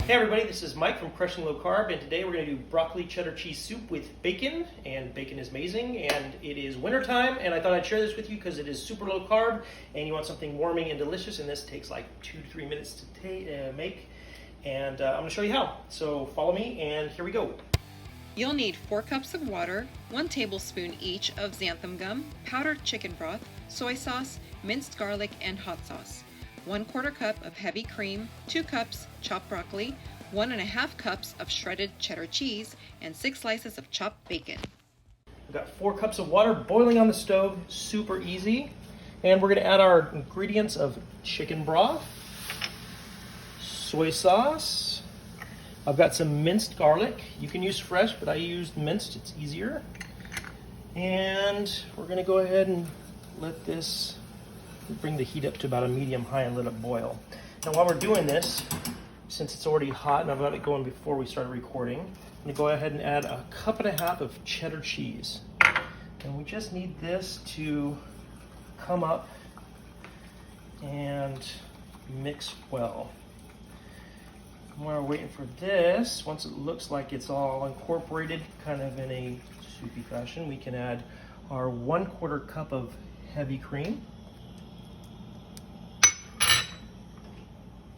Hey everybody, this is Mike from Crushing Low Carb, and today we're going to do broccoli cheddar cheese soup with bacon, and bacon is amazing, and it is wintertime, and I thought I'd share this with you because it is super low carb, and you want something warming and delicious, and this takes like 2 to 3 minutes to make, and I'm going to show you how. So follow me, and here we go. You'll need 4 cups of water, 1 tablespoon each of xanthan gum, powdered chicken broth, soy sauce, minced garlic, and hot sauce. 1/4 cup of heavy cream, 2 cups chopped broccoli, 1.5 cups of shredded cheddar cheese, and 6 slices of chopped bacon. We've got 4 cups of water boiling on the stove, super easy. And we're going to add our ingredients of chicken broth, soy sauce. I've got some minced garlic. You can use fresh, but I used minced, it's easier. And we're going to go ahead and let this bring the heat up to about a medium-high and let it boil. Now while we're doing this, since it's already hot and I've got it going before we started recording, I'm going to go ahead and add 1.5 cups of cheddar cheese. And we just need this to come up and mix well. While we're waiting for this, once it looks like it's all incorporated kind of in a soupy fashion, we can add our 1/4 cup of heavy cream.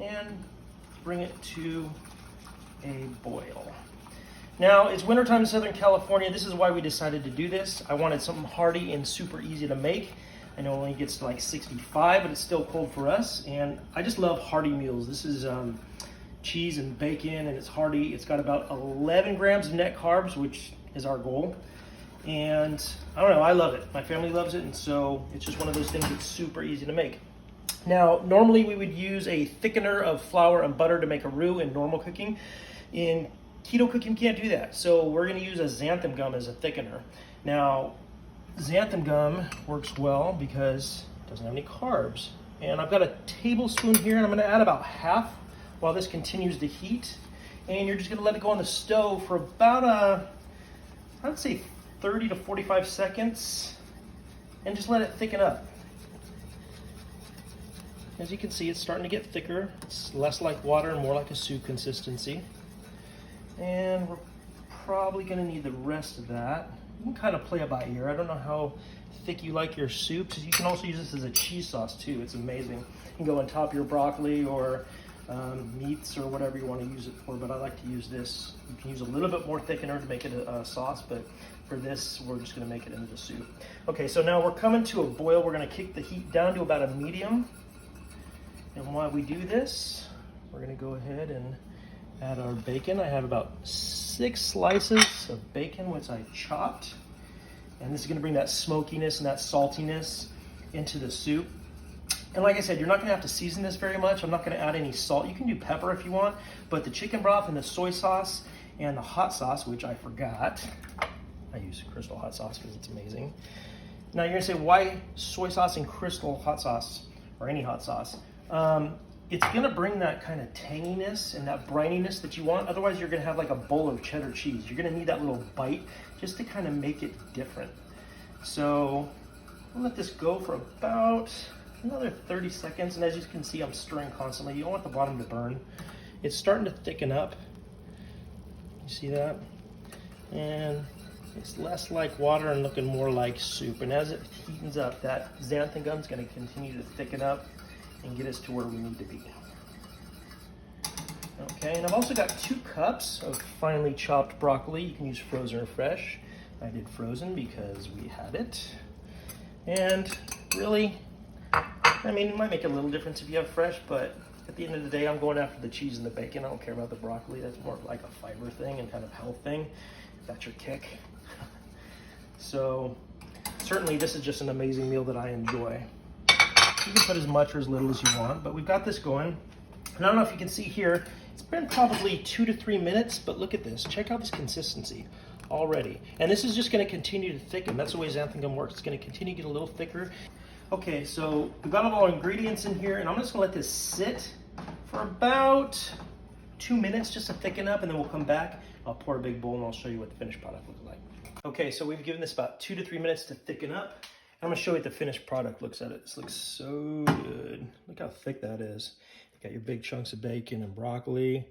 And bring it to a boil. Now, it's wintertime in Southern California. This is why we decided to do this. I wanted something hearty and super easy to make. I know it only gets to like 65, but it's still cold for us. And I just love hearty meals. This is cheese and bacon, and it's hearty. It's got about 11 grams of net carbs, which is our goal. And I don't know, I love it. My family loves it, and so it's just one of those things that's super easy to make. Now, normally we would use a thickener of flour and butter to make a roux in normal cooking. In keto cooking, you can't do that. So we're going to use a xanthan gum as a thickener. Now, xanthan gum works well because it doesn't have any carbs. And I've got a tablespoon here, and I'm going to add about half while this continues to heat. And you're just going to let it go on the stove for about, I would say 30 to 45 seconds, and just let it thicken up. As you can see, it's starting to get thicker. It's less like water and more like a soup consistency. And we're probably going to need the rest of that. You can kind of play it by ear. I don't know how thick you like your soups. You can also use this as a cheese sauce too. It's amazing. You can go on top of your broccoli or meats or whatever you want to use it for, but I like to use this. You can use a little bit more thickener to make it a sauce, but for this, we're just going to make it into the soup. Okay, so now we're coming to a boil. We're going to kick the heat down to about a medium. And while we do this, we're going to go ahead and add our bacon. I have about 6 slices of bacon, which I chopped. And this is going to bring that smokiness and that saltiness into the soup. And like I said, you're not going to have to season this very much. I'm not going to add any salt. You can do pepper if you want, but the chicken broth and the soy sauce and the hot sauce, which I forgot. I use Crystal hot sauce because it's amazing. Now you're going to say, why soy sauce and Crystal hot sauce or any hot sauce? It's going to bring that kind of tanginess and that brininess that you want. Otherwise, you're going to have like a bowl of cheddar cheese. You're going to need that little bite just to kind of make it different. So I'll let this go for about another 30 seconds. And as you can see, I'm stirring constantly. You don't want the bottom to burn. It's starting to thicken up. You see that? And it's less like water and looking more like soup. And as it heats up, that xanthan gum is going to continue to thicken up and get us to where we need to be. Okay, and I've also got 2 cups of finely chopped broccoli. You can use frozen or fresh. I did frozen because we had it. And really, I mean, it might make a little difference if you have fresh, but at the end of the day, I'm going after the cheese and the bacon. I don't care about the broccoli. That's more like a fiber thing and kind of health thing. That's your kick. So certainly this is just an amazing meal that I enjoy. You can put as much or as little as you want, but we've got this going. And I don't know if you can see here, it's been probably 2 to 3 minutes, but look at this. Check out this consistency already. And this is just going to continue to thicken. That's the way xanthan gum works. It's going to continue to get a little thicker. Okay, so we've got all our ingredients in here, and I'm just going to let this sit for about 2 minutes just to thicken up, and then we'll come back. I'll pour a big bowl, and I'll show you what the finished product looks like. Okay, so we've given this about 2 to 3 minutes to thicken up. I'm going to show you what the finished product looks at. This looks so good. Look how thick that is. You got your big chunks of bacon and broccoli,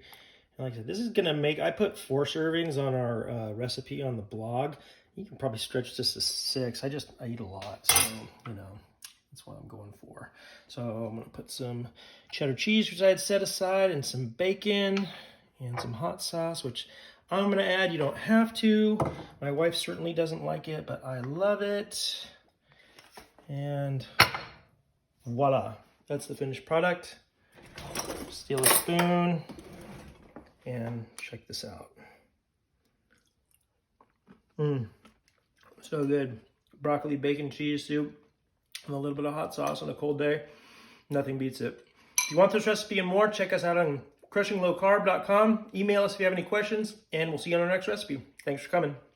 And like I said, this is gonna make, I put 4 servings on our recipe on the blog. You can probably stretch this to 6. I eat a lot, so, you know, that's what I'm going for. So I'm gonna put some cheddar cheese, which I had set aside, and some bacon, and some hot sauce, which I'm gonna add. You don't have to. My wife certainly doesn't like it, but I love it. And voila, that's the finished product. Steal a spoon and check this out. So good. Broccoli, bacon, cheese soup, and a little bit of hot sauce on a cold day. Nothing beats it. If you want this recipe and more, check us out on crushinglowcarb.com. Email us if you have any questions, and we'll see you on our next recipe. Thanks for coming.